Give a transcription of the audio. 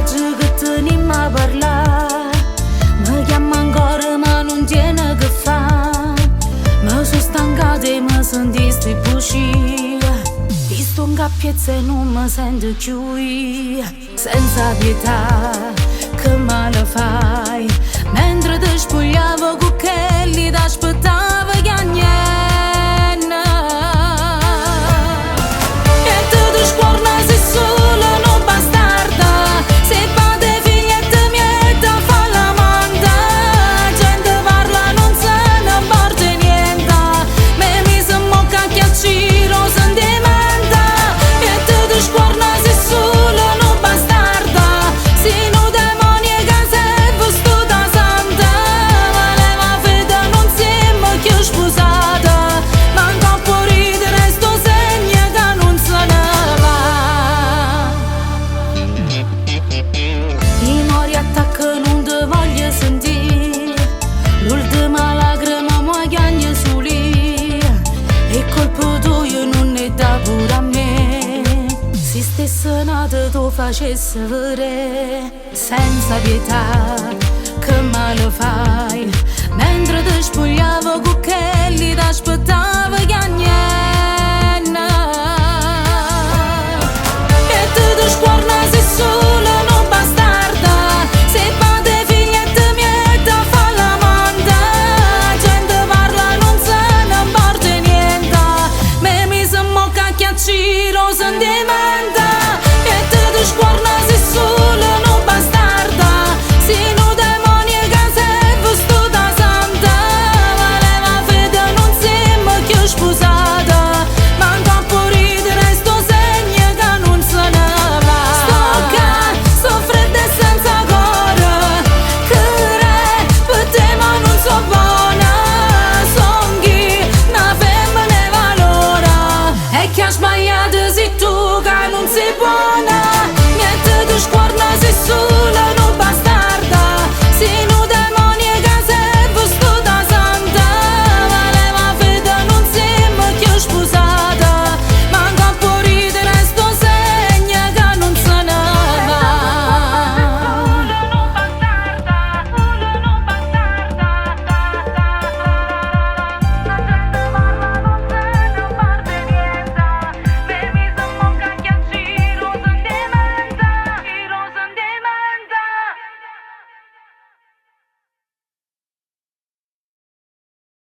oggi che tenim a parlare, mi chiama ancora ma non tiene che fa. Mi sono stancata e mi sentiste uscire, visto un cappiezzo e non mi sento più io. Senza pietà, che male fai, mentre ti spogliavo con quelli ti aspettavo che niente. E te ti scorna sei solo non bastarda, sei padre figlietta mietta fa la manda. Gente parla non se ne importa niente, me mi se mocca chiacciro sentimenta. E te ti scorna sei solo non bastarda, sei no demonie che sei vestuta santa. Ma leva fede non siamo più sposata, manca un po' ridere sto segno che non se ne va. I mori attacco non ti voglio sentire, l'ultima lacrima mi chiagna su lì. E colpo tuo non è da pure a me, se stesse nata tu facesse vedere. Senza pietà, che male fai, mentre ti spogliavo con quelli ti aspettavo che niente.